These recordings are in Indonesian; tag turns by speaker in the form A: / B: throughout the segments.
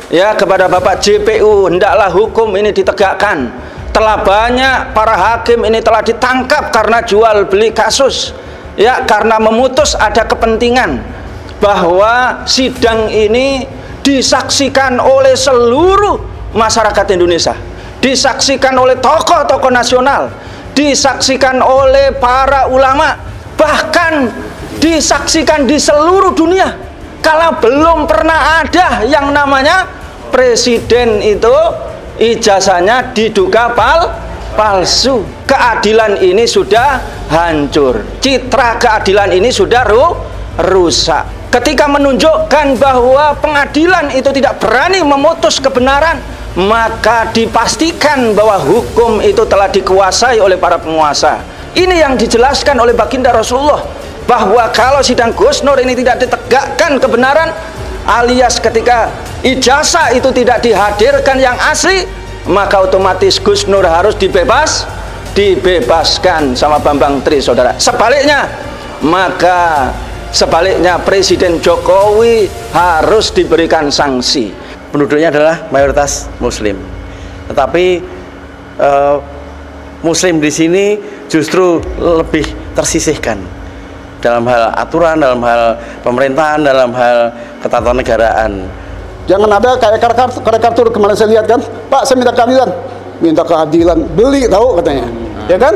A: ya kepada Bapak JPU, hendaklah hukum ini ditegakkan. Telah banyak para hakim ini telah ditangkap karena jual beli kasus, ya, karena memutus ada kepentingan bahwa sidang ini disaksikan oleh seluruh masyarakat Indonesia, disaksikan oleh tokoh-tokoh nasional, disaksikan oleh para ulama, bahkan disaksikan di seluruh dunia. Kalau belum pernah ada yang namanya presiden itu ijazahnya diduga palsu. Keadilan ini sudah hancur, citra keadilan ini sudah rusak. Ketika menunjukkan bahwa pengadilan itu tidak berani memutus kebenaran, maka dipastikan bahwa hukum itu telah dikuasai oleh para penguasa. Ini yang dijelaskan oleh baginda Rasulullah, bahwa kalau sidang Gus Nur ini tidak ditegakkan kebenaran, alias ketika ijazah itu tidak dihadirkan yang asli, maka otomatis Gus Nur harus dibebaskan sama Bambang Tri, saudara. Sebaliknya Presiden Jokowi harus diberikan sanksi.
B: Penduduknya adalah mayoritas Muslim, tetapi Muslim di sini justru lebih tersisihkan dalam hal aturan, dalam hal pemerintahan, dalam hal ketatanegaraan.
C: Jangan ada kayak karikatur kemarin saya lihat kan, Pak, saya minta keadilan, beli tahu katanya, ya kan?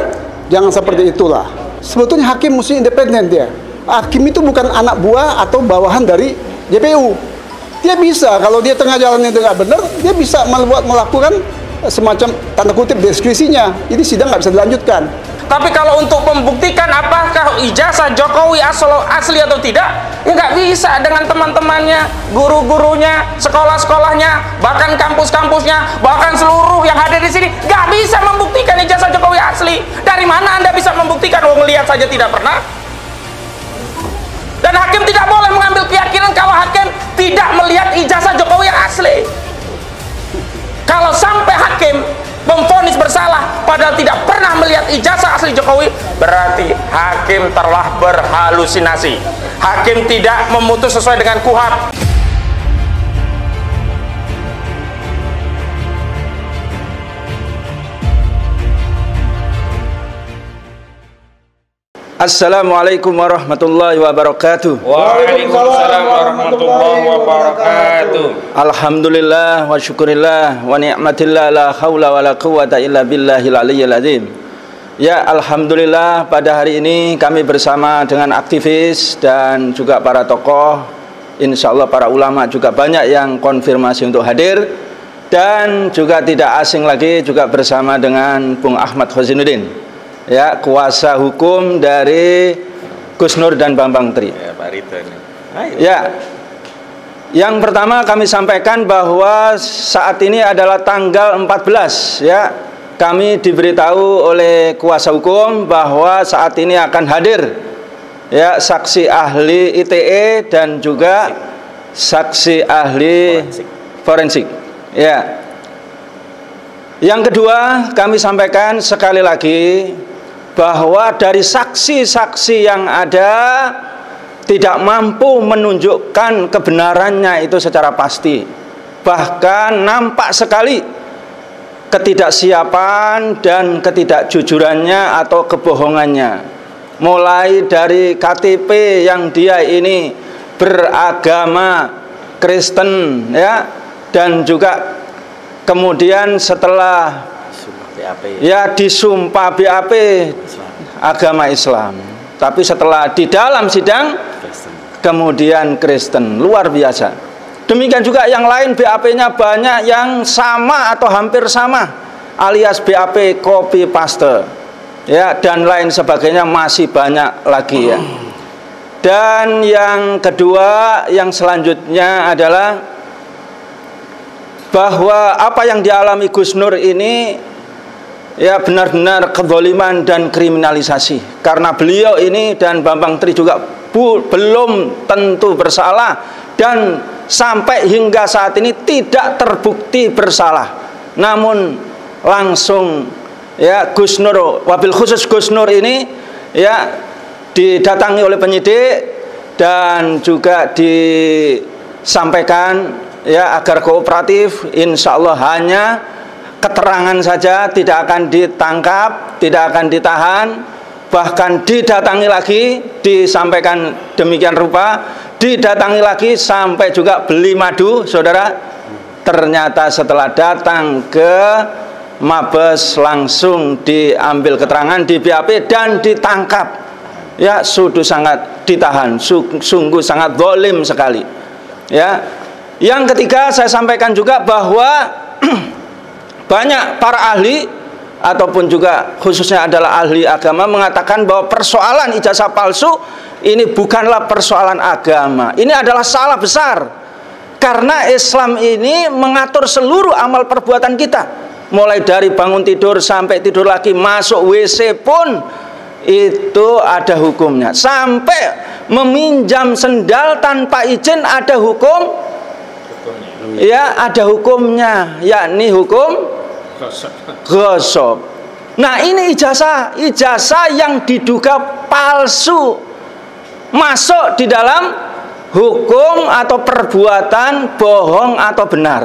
C: Jangan seperti itulah. Sebetulnya hakim mesti independen dia. Hakim itu bukan anak buah atau bawahan dari JPU. Dia bisa, kalau dia tengah jalan itu nggak benar, dia bisa melakukan semacam tanda kutip diskresinya. Ini sidang nggak bisa dilanjutkan.
D: Tapi kalau untuk membuktikan apakah ijazah Jokowi asli atau tidak, ya nggak bisa dengan teman-temannya, guru-gurunya, sekolah-sekolahnya, bahkan kampus-kampusnya, bahkan seluruh yang hadir di sini nggak bisa membuktikan ijazah Jokowi asli. Dari mana Anda bisa membuktikan? Oh, melihat saja tidak pernah. Dan hakim tidak boleh mengambil keyakinan kalau hakim tidak melihat ijazah Jokowi yang asli. Kalau sampai hakim memvonis bersalah padahal tidak pernah melihat ijazah asli Jokowi, berarti hakim telah berhalusinasi. Hakim tidak memutus sesuai dengan KUHP.
A: Assalamualaikum warahmatullahi wabarakatuh.
D: Waalaikumsalam warahmatullahi wabarakatuh.
A: Alhamdulillah wa syukurillah wa ni'matillah, la haula wa la quwata illa billahil aliyyil azim. Ya, alhamdulillah pada hari ini kami bersama dengan aktivis dan juga para tokoh, insya Allah para ulama juga banyak yang konfirmasi untuk hadir, dan juga tidak asing lagi juga bersama dengan Bung Ahmad Khozinuddin, ya, kuasa hukum dari Gus Nur dan Bambang Tri.
B: Ya, Pak Ridho ini.
A: Ya, yang pertama kami sampaikan bahwa saat ini adalah tanggal 14, ya. Kami diberitahu oleh kuasa hukum bahwa saat ini akan hadir, ya, saksi ahli ITE dan juga saksi ahli forensik. Ya. Yang kedua, kami sampaikan sekali lagi bahwa dari saksi-saksi yang ada tidak mampu menunjukkan kebenarannya itu secara pasti. Bahkan nampak sekali ketidaksiapan dan ketidakjujurannya atau kebohongannya. Mulai dari KTP yang dia ini beragama Kristen, ya, dan juga kemudian setelah ya disumpah BAP agama Islam, tapi setelah di dalam sidang kemudian Kristen. Luar biasa. Demikian juga yang lain BAP-nya banyak yang sama atau hampir sama, alias BAP copy paste, ya, dan lain sebagainya masih banyak lagi, ya. Dan yang kedua, yang selanjutnya adalah bahwa apa yang dialami Gus Nur ini, ya, benar-benar kezaliman dan kriminalisasi, karena beliau ini dan Bambang Tri juga belum tentu bersalah dan sampai hingga saat ini tidak terbukti bersalah. Namun langsung, ya, Gus Nur, wabil khusus Gus Nur ini, ya, didatangi oleh penyidik dan juga disampaikan ya agar kooperatif, insya Allah hanya keterangan saja, tidak akan ditangkap, tidak akan ditahan, bahkan didatangi lagi, disampaikan demikian rupa, didatangi lagi sampai juga beli madu, saudara. Ternyata setelah datang ke Mabes langsung diambil keterangan di BAP dan ditangkap. Ya, sudah sangat ditahan, sungguh sangat zalim sekali. Ya. Yang ketiga saya sampaikan juga bahwa banyak para ahli ataupun juga khususnya adalah ahli agama mengatakan bahwa persoalan ijazah palsu ini bukanlah persoalan agama. Ini adalah salah besar. Karena Islam ini mengatur seluruh amal perbuatan kita. Mulai dari bangun tidur sampai tidur lagi, masuk WC pun itu ada hukumnya. Sampai meminjam sendal tanpa izin ada hukum. Ya, ada hukumnya, yakni hukum ghasab. Nah, ini ijazah yang diduga palsu masuk di dalam hukum atau perbuatan bohong atau benar.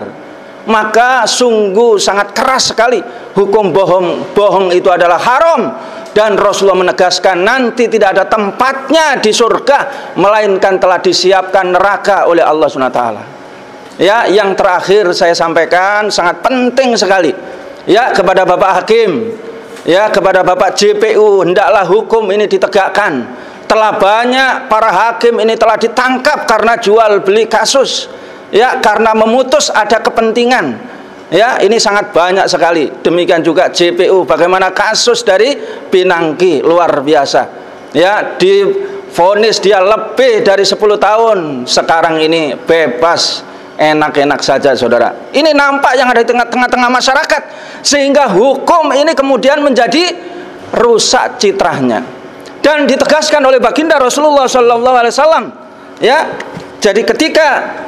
A: Maka sungguh sangat keras sekali hukum bohong itu adalah haram, dan Rasulullah menegaskan nanti tidak ada tempatnya di surga melainkan telah disiapkan neraka oleh Allah SWT. Ya, yang terakhir saya sampaikan sangat penting sekali ya kepada Bapak Hakim, ya kepada Bapak JPU, hendaklah hukum ini ditegakkan. Telah banyak para hakim ini telah ditangkap karena jual beli kasus, ya karena memutus ada kepentingan. Ya, ini sangat banyak sekali. Demikian juga JPU, bagaimana kasus dari Pinangki luar biasa. Ya, divonis dia lebih dari 10 tahun, sekarang ini bebas, enak-enak saja, saudara. Ini nampak yang ada di tengah-tengah masyarakat, sehingga hukum ini kemudian menjadi rusak citranya. Dan ditegaskan oleh baginda Rasulullah SAW, ya. Jadi ketika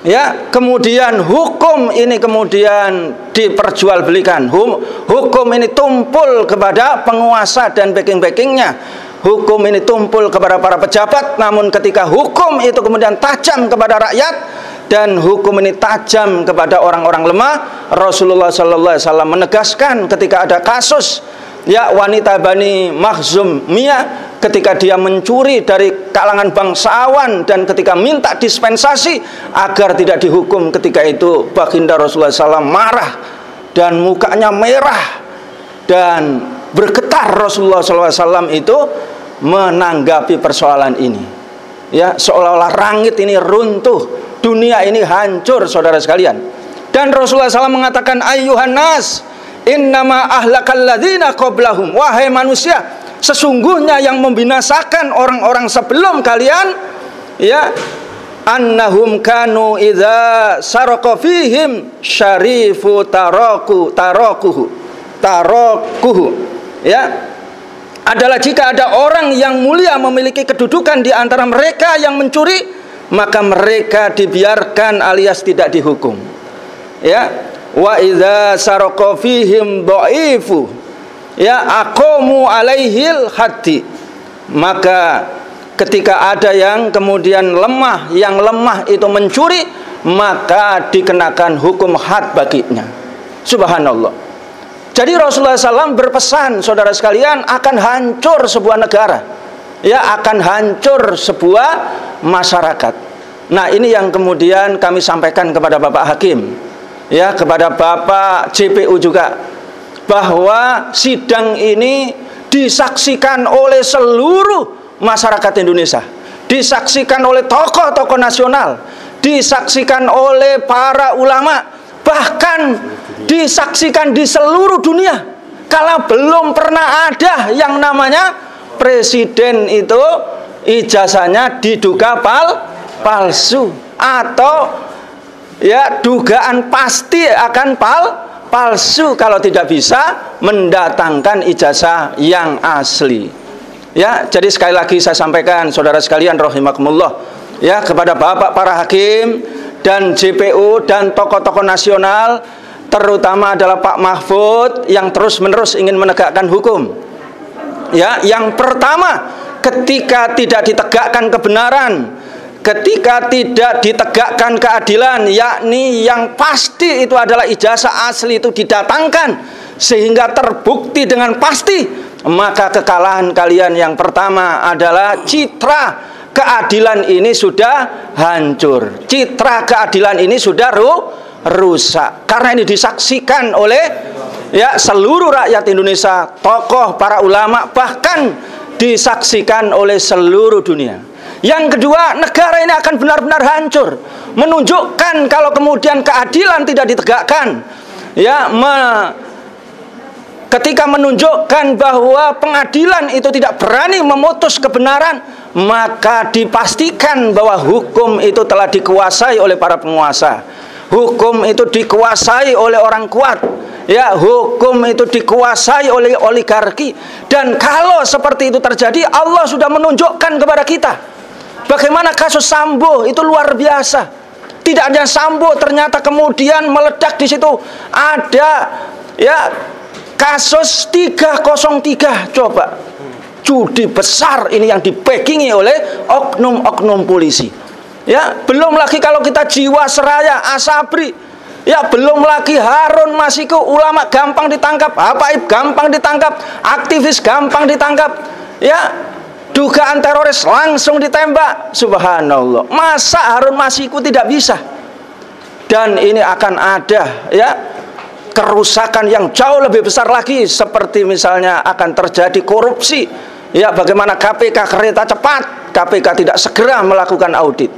A: ya kemudian hukum ini kemudian diperjualbelikan, hukum ini tumpul kepada penguasa dan backing-backingnya, hukum ini tumpul kepada para pejabat, namun ketika hukum itu kemudian tajam kepada rakyat dan hukum ini tajam kepada orang-orang lemah, Rasulullah SAW menegaskan ketika ada kasus ya wanita Bani Makhzum Mia, ketika dia mencuri dari kalangan bangsawan dan ketika minta dispensasi agar tidak dihukum, ketika itu baginda Rasulullah SAW marah dan mukanya merah dan bergetar. Rasulullah SAW itu menanggapi persoalan ini, ya seolah-olah langit ini runtuh, dunia ini hancur, saudara sekalian. Dan Rasulullah SAW mengatakan, ayyuhan nas innama ahlakal ladzina qablahum, wahai manusia, sesungguhnya yang membinasakan orang-orang sebelum kalian, ya annahum kanu idza saraqa fihim syarifu tarakuhu, ya adalah jika ada orang yang mulia memiliki kedudukan di antara mereka yang mencuri, maka mereka dibiarkan alias tidak dihukum. Ya, wa idza saraqa fihim dhaifu, ya aqamu alaihil haddi, maka ketika ada yang kemudian lemah, yang lemah itu mencuri, maka dikenakan hukum had baginya. Subhanallah. Jadi Rasulullah SAW berpesan, saudara sekalian, akan hancur sebuah negara, ya akan hancur sebuah masyarakat. Nah, ini yang kemudian kami sampaikan kepada Bapak Hakim, ya kepada Bapak JPU juga, bahwa sidang ini disaksikan oleh seluruh masyarakat Indonesia, disaksikan oleh tokoh-tokoh nasional, disaksikan oleh para ulama, bahkan disaksikan di seluruh dunia. Kalau belum pernah ada yang namanya presiden itu ijazahnya diduga palsu, atau ya dugaan pasti akan palsu kalau tidak bisa mendatangkan ijazah yang asli. Ya, jadi sekali lagi saya sampaikan, saudara sekalian rahimakumullah, ya kepada Bapak para hakim dan JPU dan tokoh-tokoh nasional, terutama adalah Pak Mahfud yang terus-menerus ingin menegakkan hukum. Ya, yang pertama, ketika tidak ditegakkan kebenaran, ketika tidak ditegakkan keadilan, yakni yang pasti itu adalah ijazah asli itu didatangkan sehingga terbukti dengan pasti, maka kekalahan kalian yang pertama adalah citra keadilan ini sudah hancur, citra keadilan ini sudah rusak, karena ini disaksikan oleh seluruh rakyat Indonesia, tokoh, para ulama, bahkan disaksikan oleh seluruh dunia. Yang kedua, negara ini akan benar-benar hancur, menunjukkan kalau kemudian keadilan tidak ditegakkan, ketika menunjukkan bahwa pengadilan itu tidak berani memutus kebenaran, maka dipastikan bahwa hukum itu telah dikuasai oleh para penguasa, hukum itu dikuasai oleh orang kuat, hukum itu dikuasai oleh oligarki. Dan kalau seperti itu terjadi, Allah sudah menunjukkan kepada kita bagaimana kasus Sambo itu luar biasa. Tidak hanya Sambo, ternyata kemudian meledak di situ ada kasus 303, coba, judi besar ini yang dibackingi oleh oknum-oknum polisi. Belum lagi kalau kita Jiwasraya, Asabri, belum lagi Harun Masiku, ulama gampang ditangkap, habaib gampang ditangkap, aktivis gampang ditangkap, dugaan teroris langsung ditembak. Subhanallah, masa Harun Masiku tidak bisa? Dan ini akan ada kerusakan yang jauh lebih besar lagi, seperti misalnya akan terjadi korupsi. Bagaimana KPK kereta cepat, KPK tidak segera melakukan audit.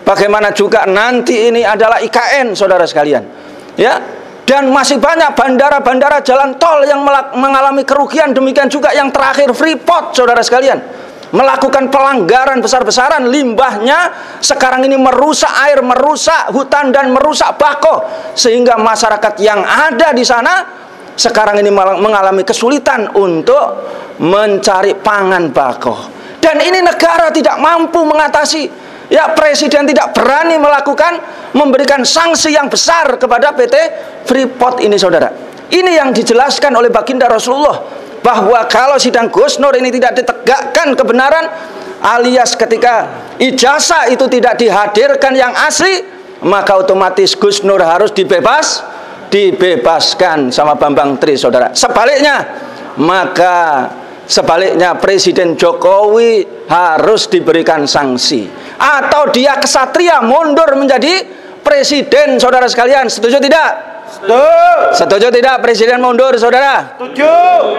A: Bagaimana juga nanti ini adalah IKN, saudara sekalian. Dan masih banyak bandara-bandara, jalan tol yang mengalami kerugian. Demikian juga yang terakhir Freeport, saudara sekalian, melakukan pelanggaran besar-besaran. Limbahnya sekarang ini merusak air, merusak hutan, dan merusak bako, sehingga masyarakat yang ada di sana sekarang ini mengalami kesulitan untuk mencari pangan bako. Dan ini negara tidak mampu mengatasi. Presiden tidak berani memberikan sanksi yang besar kepada PT Freeport ini, saudara. Ini yang dijelaskan oleh baginda Rasulullah, bahwa kalau sidang Gus Nur ini tidak ditegakkan kebenaran, alias ketika ijazah itu tidak dihadirkan yang asli, maka otomatis Gus Nur harus dibebaskan sama Bambang Tri, saudara. Sebaliknya Presiden Jokowi harus diberikan sanksi, atau dia kesatria mundur menjadi presiden, saudara sekalian. Setuju tidak? Setuju tidak presiden mundur, saudara? Setuju.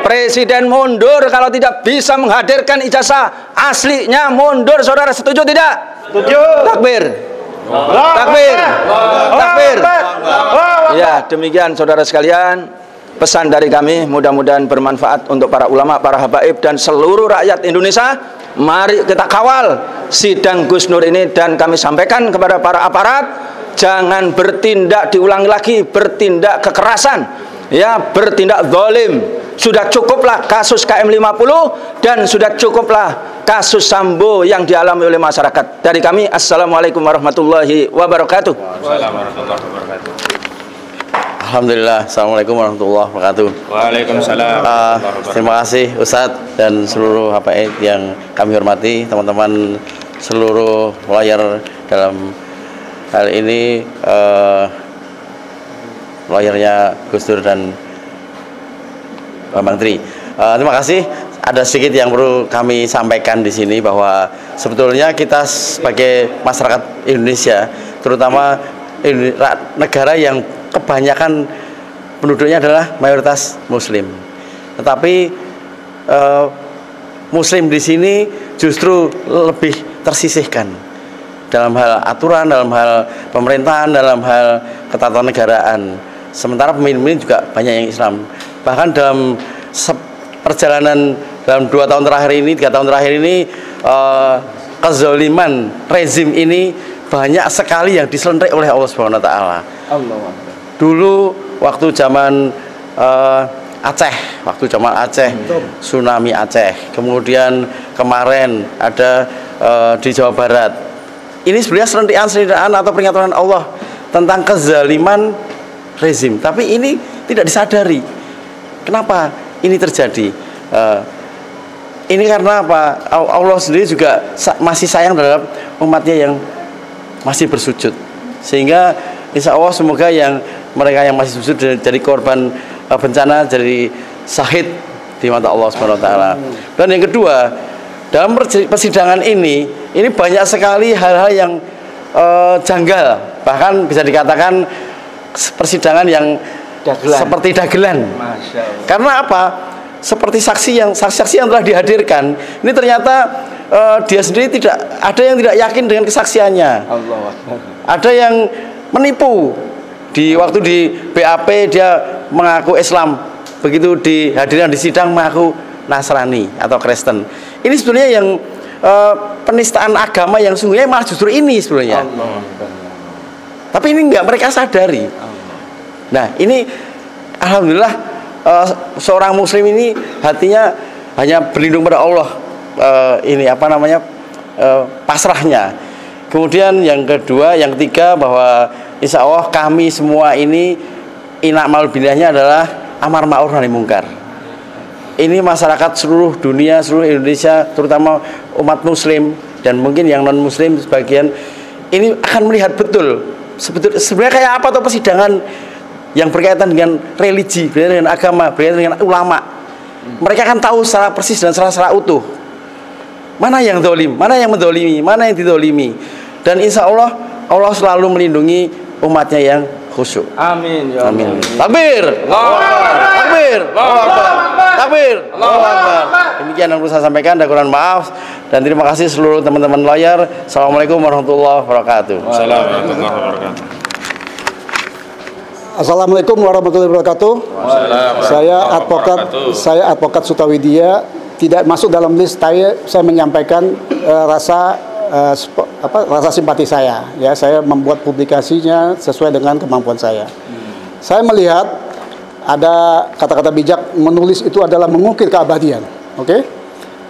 A: Presiden mundur kalau tidak bisa menghadirkan ijazah aslinya, mundur, saudara. Setuju tidak? Setuju. Takbir. Takbir. Takbir. Ya, demikian saudara sekalian pesan dari kami, mudah-mudahan bermanfaat untuk para ulama, para habaib, dan seluruh rakyat Indonesia. Mari kita kawal sidang Gus Nur ini, dan kami sampaikan kepada para aparat, jangan bertindak diulangi lagi, bertindak kekerasan, bertindak zalim. Sudah cukuplah kasus KM50, dan sudah cukuplah kasus Sambo yang dialami oleh masyarakat. Dari kami, assalamualaikum warahmatullahi wabarakatuh.
D: Warahmatullahi wabarakatuh.
B: Alhamdulillah, assalamualaikum warahmatullahi wabarakatuh.
D: Waalaikumsalam.
B: Terima kasih Ustadz dan seluruh habaib yang kami hormati, teman-teman seluruh lawyer dalam hal ini, lawyernya Gus Dur dan Bambang Tri. Terima kasih. Ada sedikit yang perlu kami sampaikan di sini, bahwa sebetulnya kita sebagai masyarakat Indonesia, terutama negara yang kebanyakan penduduknya adalah mayoritas Muslim, tetapi Muslim di sini justru lebih tersisihkan dalam hal aturan, dalam hal pemerintahan, dalam hal ketatanegaraan. Sementara pemimpin juga banyak yang Islam. Bahkan dalam perjalanan dalam 2 tahun terakhir ini, 3 tahun terakhir ini, kezaliman rezim ini banyak sekali yang diselentrik oleh Allah Subhanahu wa taala. Dulu waktu zaman Aceh, tsunami Aceh, kemudian kemarin ada di Jawa Barat. Ini sebenarnya selentikan atau peringatan Allah tentang kezaliman rezim, tapi ini tidak disadari. Kenapa ini terjadi? Ini karena apa? Allah sendiri juga masih sayang terhadap umatnya yang masih bersujud. Sehingga insya Allah semoga mereka yang masih bersujud jadi korban bencana, jadi syahid di mata Allah Subhanahu wa taala. Dan yang kedua, dalam persidangan ini banyak sekali hal-hal yang janggal, bahkan bisa dikatakan persidangan yang seperti dagelan. Karena apa? Seperti saksi-saksi yang telah dihadirkan ini ternyata dia sendiri ada yang tidak yakin dengan kesaksiannya. Ada yang menipu. Waktu di BAP dia mengaku Islam, begitu dihadirkan di sidang mengaku Nasrani atau Kristen. Ini sebenarnya yang penistaan agama yang sungguhnya malah justru ini sebenarnya. Tapi ini nggak mereka sadari. Nah, ini alhamdulillah seorang muslim ini hatinya hanya berlindung pada Allah, pasrahnya. Kemudian yang kedua, yang ketiga, bahwa insya Allah kami semua ini inakmal bidahnya adalah amar ma'ruf nahi mungkar. Ini masyarakat seluruh dunia, seluruh Indonesia, terutama umat muslim dan mungkin yang non muslim sebagian, ini akan melihat betul sebenarnya kayak apa tuh persidangan yang berkaitan dengan religi, berkaitan dengan agama, berkaitan dengan ulama. Mereka akan tahu secara persis dan secara utuh mana yang zalim, mana yang mendolimi, mana yang didolimi. Dan insya Allah selalu melindungi umatnya yang khusyuk. Amin ya Allah. Amin. Takbir. Allahu Akbar. Takbir. Allahu Akbar. Takbir. Allahu Akbar. Demikian yang perlu saya sampaikan, dan kurang maaf, dan terima kasih seluruh teman-teman lawyer. Assalamualaikum warahmatullahi wabarakatuh.
D: Assalamualaikum warahmatullahi wabarakatuh.
C: Assalamualaikum warahmatullahi wabarakatuh. Saya advokat Sutawidia, tidak masuk dalam list. Saya menyampaikan rasa simpati saya. Ya, saya membuat publikasinya sesuai dengan kemampuan saya. Saya melihat ada kata-kata bijak, menulis itu adalah mengukir keabadian. Oke?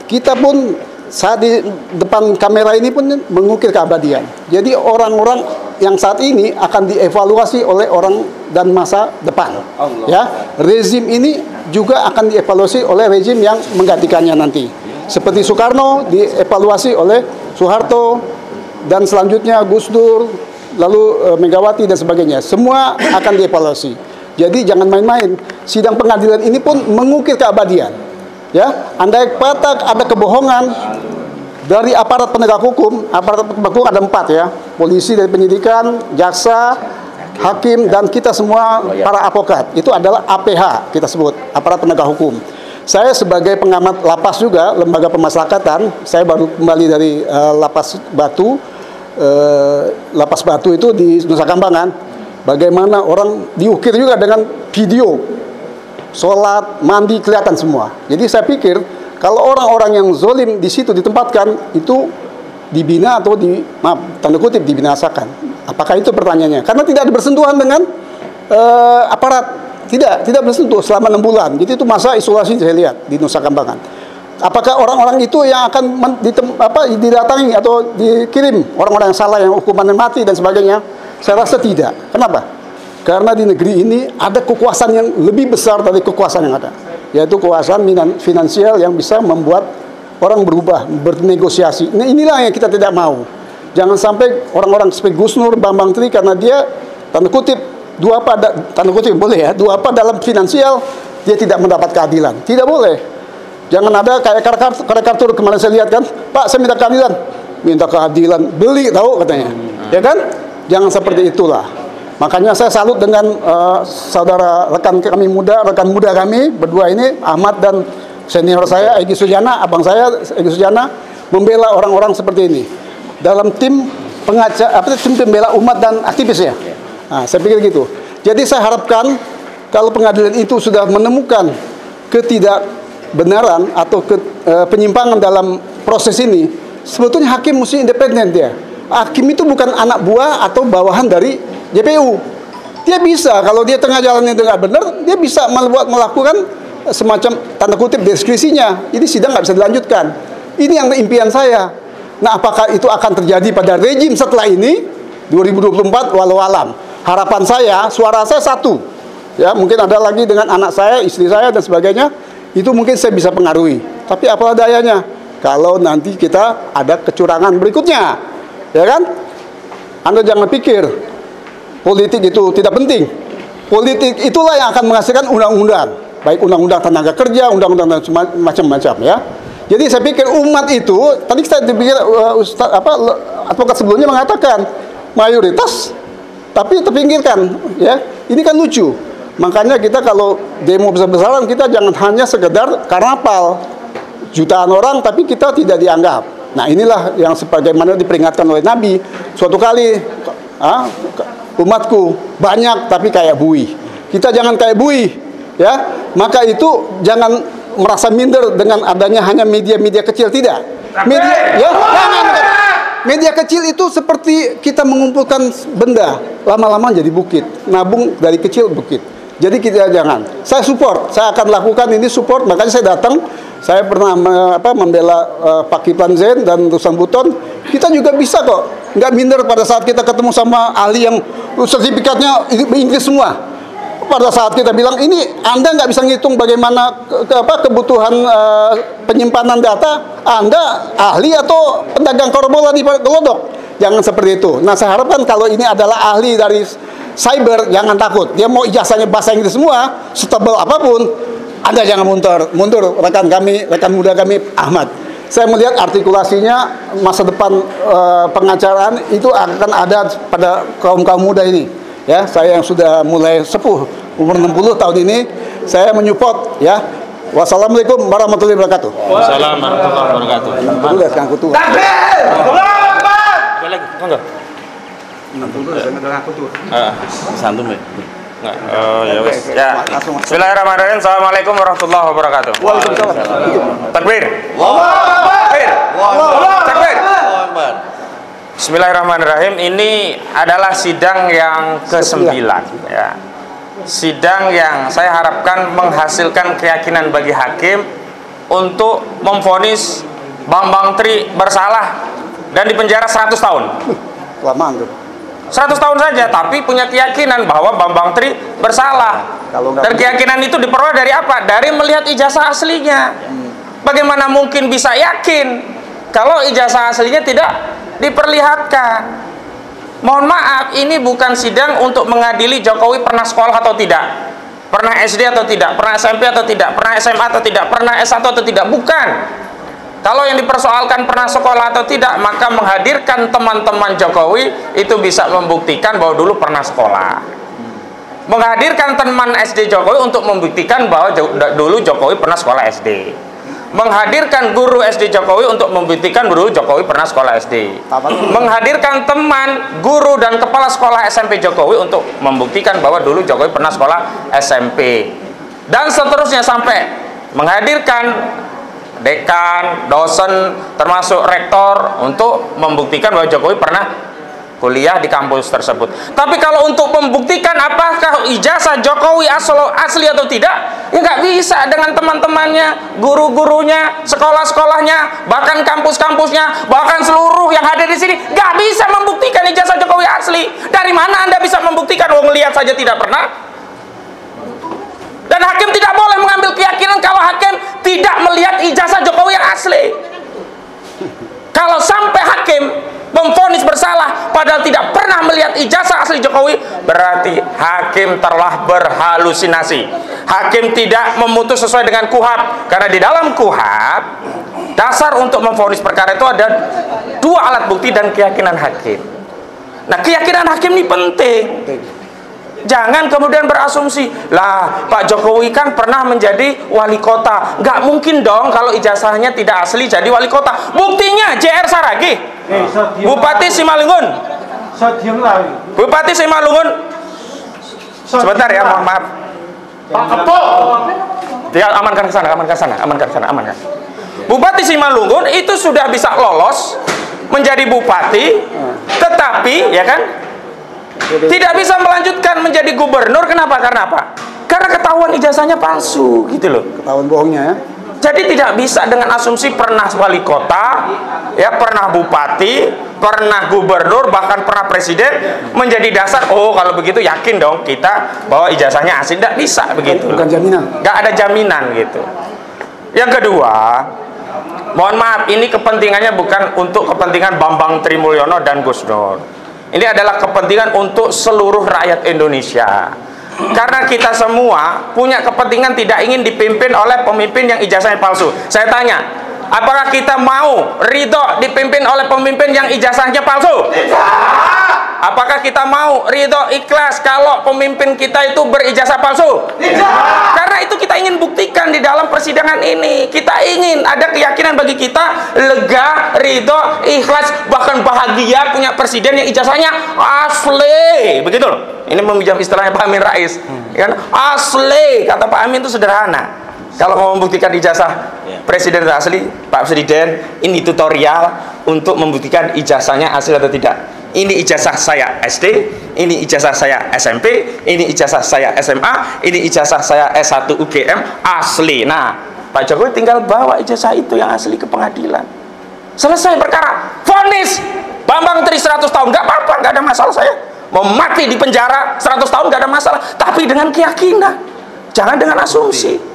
C: Kita pun saat di depan kamera ini pun mengukir keabadian. Jadi orang-orang yang saat ini akan dievaluasi oleh orang dan masa depan. Ya, rezim ini juga akan dievaluasi oleh rezim yang menggantikannya nanti. Seperti Soekarno dievaluasi oleh Soeharto, dan selanjutnya Gus Dur, lalu Megawati dan sebagainya. Semua akan dievaluasi. Jadi jangan main-main. Sidang pengadilan ini pun mengukir keabadian. Ya, andai kata ada kebohongan dari aparat penegak hukum ada 4 ya, polisi dari penyidikan, jaksa, hakim, dan kita semua para advokat. Itu adalah APH kita sebut, aparat penegak hukum. Saya sebagai pengamat lapas juga, lembaga pemasyarakatan, saya baru kembali dari Lapas Batu. Lapas Batu itu di Nusa Kambangan. Bagaimana orang diukir juga dengan video, sholat, mandi, kelihatan semua. Jadi saya pikir kalau orang-orang yang zolim di situ ditempatkan, itu dibina atau tanda kutip dibinasakan. Apakah itu pertanyaannya? Karena tidak ada bersentuhan dengan aparat. Tidak bersentuh selama 6 bulan. Jadi itu masa isolasi saya lihat di Nusa Kambangan. Apakah orang-orang itu yang akan didatangi atau dikirim orang-orang yang salah, yang hukumannya mati dan sebagainya? Saya rasa tidak. Kenapa? Karena di negeri ini ada kekuasaan yang lebih besar dari kekuasaan yang ada, yaitu kekuasaan finansial yang bisa membuat orang berubah, bernegosiasi. Nah, inilah yang kita tidak mau. Jangan sampai orang-orang seperti Gus Nur, Bambang Tri, karena dia tanda kutip boleh ya, dalam finansial, dia tidak mendapat keadilan. Tidak boleh. Jangan ada kayak karikatur kemarin saya lihat kan, Pak, saya minta keadilan, beli tahu katanya, ya kan? Jangan seperti itulah. Makanya saya salut dengan rekan muda kami berdua ini, Ahmad dan senior saya Egy Sujana, abang saya Egy Sujana, membela orang-orang seperti ini dalam tim pembela umat dan aktivis ya. Nah, saya pikir gitu. Jadi saya harapkan kalau pengadilan itu sudah menemukan ketidakbenaran atau penyimpangan dalam proses ini, sebetulnya hakim mesti independen dia. Hakim itu bukan anak buah atau bawahan dari JPU. Dia bisa, kalau dia tengah jalan itu nggak benar, dia bisa melakukan semacam tanda kutip diskresinya. Ini sidang nggak bisa dilanjutkan. Ini yang impian saya. Nah, apakah itu akan terjadi pada rejim setelah ini 2024? Walau alam. Harapan saya, suara saya satu. Ya, mungkin ada lagi dengan anak saya, istri saya dan sebagainya. Itu mungkin saya bisa pengaruhi. Tapi apa dayanya? Kalau nanti kita ada kecurangan berikutnya. ya kan? Anda jangan pikir politik itu tidak penting. Politik itulah yang akan menghasilkan undang-undang, baik undang-undang tenaga kerja, undang-undang dan macam-macam ya. Jadi saya pikir umat itu, tadi saya dipikir advokat sebelumnya mengatakan mayoritas, tapi terpinggirkan, ya. Ini kan lucu. Makanya kita kalau demo besar-besaran kita jangan hanya sekedar karnaval jutaan orang, tapi kita tidak dianggap. Nah inilah yang sebagaimana diperingatkan oleh Nabi. Suatu kali umatku banyak tapi kayak buih. Kita jangan kayak buih, ya. Maka itu jangan merasa minder dengan adanya hanya media-media kecil, tidak. Media, ya, jangan. Media kecil itu seperti kita mengumpulkan benda, lama-lama jadi bukit, nabung dari kecil bukit. Jadi kita jangan. Saya support, saya akan lakukan ini support. Makanya saya datang. Saya pernah membela Pak Kiflan Zain dan Ruslan Buton. Kita juga bisa kok, nggak minder pada saat kita ketemu sama ahli yang sertifikatnya Inggris semua. Pada saat kita bilang ini Anda nggak bisa ngitung bagaimana kebutuhan penyimpanan data, Anda ahli atau pedagang korbola di gelodok. Jangan seperti itu. Nah saya harapkan kalau ini adalah ahli dari cyber, jangan takut. Dia mau ijazahnya bahasa Inggris semua, setebal apapun, Anda jangan mundur rekan muda kami Ahmad. Saya melihat artikulasinya masa depan pengacaraan itu akan ada pada kaum muda ini. Ya, saya yang sudah mulai sepuh, umur 60 tahun ini, saya menyupport, ya. Wassalamualaikum warahmatullahi wabarakatuh.
D: Wassalamualaikum warahmatullahi wabarakatuh.
C: Dulu ya sekarang kutu.
D: Takbir! Lagi, monggo.
C: 60 saya ngedengar kutu.
B: Santun ya.
D: Ya wes. Ya. Bismillahirrahmanirrahim. Assalamualaikum warahmatullahi wabarakatuh.
C: Waalaikumsalam.
D: Takbir. Takbir. Takbir. Bismillahirrahmanirrahim. Ini adalah sidang yang ke-9 ya. Sidang yang saya harapkan menghasilkan keyakinan bagi hakim untuk memvonis Bambang Tri bersalah dan dipenjara 100 tahun.
C: Lama tuh.
D: 100 tahun saja, tapi punya keyakinan bahwa Bambang Tri bersalah. Dan keyakinan itu diperoleh dari apa? Dari melihat ijazah aslinya. Bagaimana mungkin bisa yakin kalau ijazah aslinya tidak diperlihatkan? Mohon maaf, ini bukan sidang untuk mengadili Jokowi pernah sekolah atau tidak, pernah SD atau tidak, pernah SMP atau tidak, pernah SMA atau tidak, pernah S1 atau tidak, bukan. Kalau yang dipersoalkan pernah sekolah atau tidak, maka menghadirkan teman-teman Jokowi itu bisa membuktikan bahwa dulu pernah sekolah. Menghadirkan teman SD Jokowi untuk membuktikan bahwa dulu Jokowi pernah sekolah SD. Menghadirkan guru SD Jokowi untuk membuktikan dulu Jokowi pernah sekolah SD. Menghadirkan teman, guru, dan kepala sekolah SMP Jokowi untuk membuktikan bahwa dulu Jokowi pernah sekolah SMP. Dan seterusnya sampai menghadirkan dekan, dosen, termasuk rektor untuk membuktikan bahwa Jokowi pernah kuliah di kampus tersebut. Tapi kalau untuk membuktikan apakah ijazah Jokowi asli atau tidak, ya nggak bisa dengan teman-temannya, guru-gurunya, sekolah-sekolahnya, bahkan kampus-kampusnya, bahkan seluruh yang hadir di sini nggak bisa membuktikan ijazah Jokowi asli. Dari mana Anda bisa membuktikan? Wong lihat saja tidak pernah. Dan hakim tidak boleh mengambil keyakinan kalau hakim tidak melihat ijazah Jokowi yang asli. Kalau sampai hakim memvonis bersalah padahal tidak pernah melihat ijazah asli Jokowi, berarti hakim telah berhalusinasi. Hakim tidak memutus sesuai dengan KUHAP, karena di dalam KUHAP dasar untuk memvonis perkara itu ada 2 alat bukti dan keyakinan hakim. Nah, keyakinan hakim ini penting. Jangan kemudian berasumsi, lah Pak Jokowi kan pernah menjadi wali kota, nggak mungkin dong kalau ijazahnya tidak asli jadi wali kota. Buktinya JR Saragih, Bupati Simalungun, Bupati Simalungun. Sebentar ya, mohon maaf. Pak Kepo, dia amankan ke sana, amankan. Bupati Simalungun itu sudah bisa lolos menjadi bupati, tetapi ya kan, tidak bisa melanjutkan menjadi gubernur. Kenapa? Karena apa? Karena ketahuan ijazahnya palsu, gitu loh.
C: Ketahuan bohongnya ya.
D: Jadi tidak bisa dengan asumsi pernah wali kota, ya pernah bupati, pernah gubernur, bahkan pernah presiden menjadi dasar. Oh, kalau begitu yakin dong kita bahwa ijazahnya asli. Tidak bisa begitu.
C: Bukan jaminan.
D: Nggak ada jaminan gitu. Yang kedua, mohon maaf, ini kepentingannya bukan untuk kepentingan Bambang Trimulyono dan Gus Dur. Ini adalah kepentingan untuk seluruh rakyat Indonesia. Karena kita semua punya kepentingan tidak ingin dipimpin oleh pemimpin yang ijazahnya palsu. Saya tanya, apakah kita mau ridho dipimpin oleh pemimpin yang ijazahnya palsu? Tidak. Apakah kita mau ridho ikhlas kalau pemimpin kita itu berijazah palsu? Tidak. Karena itu kita ingin buktikan di dalam persidangan ini. Kita ingin ada keyakinan bagi kita, lega, ridho, ikhlas, bahkan bahagia punya presiden yang ijazahnya asli. Begitu loh. Ini meminjam istilahnya Pak Amin Rais. Kan? Asli, kata Pak Amin itu sederhana. Kalau mau membuktikan ijazah presiden asli, Pak Presiden, ini tutorial untuk membuktikan ijazahnya asli atau tidak. Ini ijazah saya SD, ini ijazah saya SMP, ini ijazah saya SMA, ini ijazah saya S1 UGM asli. Nah, Pak Jokowi tinggal bawa ijazah itu yang asli ke pengadilan. Selesai perkara. Vonis Bambang Tri 100 tahun, nggak apa-apa, nggak ada masalah saya. Mau mati di penjara 100 tahun nggak ada masalah, tapi dengan keyakinan, jangan dengan asumsi.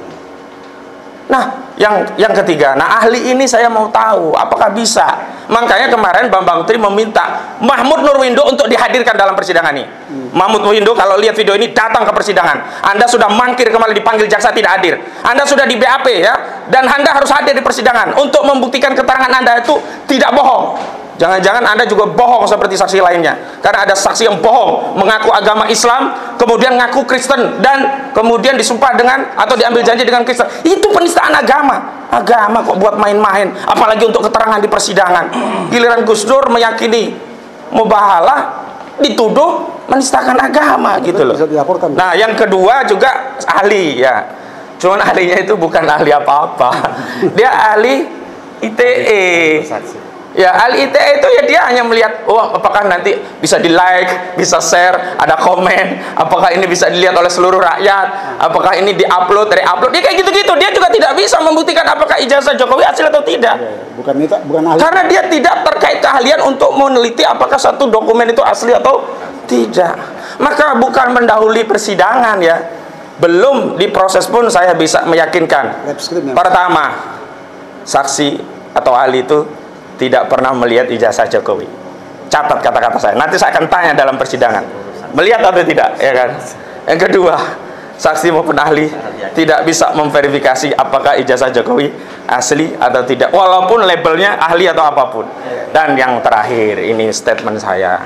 D: Nah, yang ketiga, nah ahli ini saya mau tahu apakah bisa. Makanya kemarin Bambang Tri meminta Mahmud Nurwindo untuk dihadirkan dalam persidangan ini. Mahmud Nurwindo kalau lihat video ini datang ke persidangan. Anda sudah mangkir kembali dipanggil jaksa tidak hadir. Anda sudah di BAP ya, dan Anda harus hadir di persidangan untuk membuktikan keterangan Anda itu tidak bohong. Jangan-jangan Anda juga bohong seperti saksi lainnya. Karena ada saksi yang bohong, mengaku agama Islam, kemudian ngaku Kristen, dan kemudian disumpah dengan atau diambil janji dengan Kristen. Itu penistaan agama. Agama kok buat main-main, apalagi untuk keterangan di persidangan. Giliran Gus Dur meyakini mubahalah, dituduh menistakan agama gitu loh. Nah, yang kedua juga ahli ya. Cuman ahlinya itu bukan ahli apa-apa. Dia ahli ITE. Ya, ahli ITE itu ya dia hanya melihat, oh apakah nanti bisa di like, bisa share, ada komen, apakah ini bisa dilihat oleh seluruh rakyat, apakah ini di-upload, re-upload, dia kayak gitu-gitu. Dia juga tidak bisa membuktikan apakah ijazah Jokowi asli atau tidak.
C: Bukan ahli.
D: Karena dia tidak terkait keahlian untuk meneliti apakah satu dokumen itu asli atau tidak. Maka bukan mendahului persidangan ya. Belum diproses pun saya bisa meyakinkan. Pertama, saksi atau ahli itu tidak pernah melihat ijazah Jokowi. Catat kata-kata saya. Nanti saya akan tanya dalam persidangan. Melihat atau tidak, ya kan? Yang kedua, saksi maupun ahli tidak bisa memverifikasi apakah ijazah Jokowi asli atau tidak, walaupun labelnya ahli atau apapun. Dan yang terakhir, ini statement saya.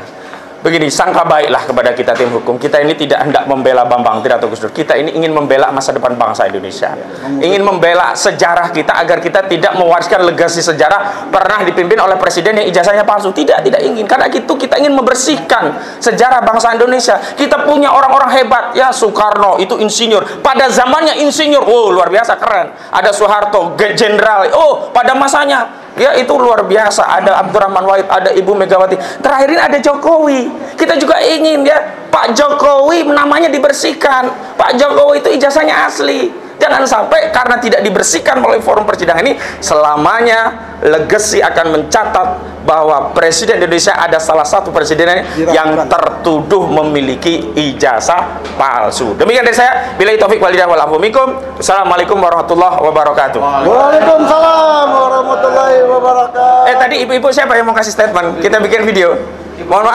D: Begini, sangka baiklah kepada kita tim hukum. Kita ini tidak hendak membela Bambang Tri atau Gus Dur. Kita ini ingin membela masa depan bangsa Indonesia. Ingin membela sejarah kita agar kita tidak mewariskan legasi sejarah pernah dipimpin oleh presiden yang ijazahnya palsu. Tidak ingin. Karena itu kita ingin membersihkan sejarah bangsa Indonesia. Kita punya orang-orang hebat. Ya, Soekarno itu insinyur. Pada zamannya insinyur. Oh, luar biasa, keren. Ada Soeharto, jenderal. Oh, pada masanya ya itu luar biasa. Ada Abdurrahman Wahid, ada Ibu Megawati. Terakhir ini ada Jokowi. Kita juga ingin ya Pak Jokowi namanya dibersihkan. Pak Jokowi itu ijazahnya asli. Jangan sampai karena tidak dibersihkan melalui forum persidangan ini, selamanya legacy akan mencatat bahwa Presiden Indonesia ada salah satu presiden yang tertuduh memiliki ijazah palsu. Demikian dari saya. Billahi taufik wal hidayah wal afu minkum. Assalamualaikum warahmatullahi wabarakatuh.
C: Waalaikumsalam warahmatullahi wabarakatuh.
D: Tadi ibu-ibu siapa yang mau kasih statement? Kita bikin video. Mohon maaf.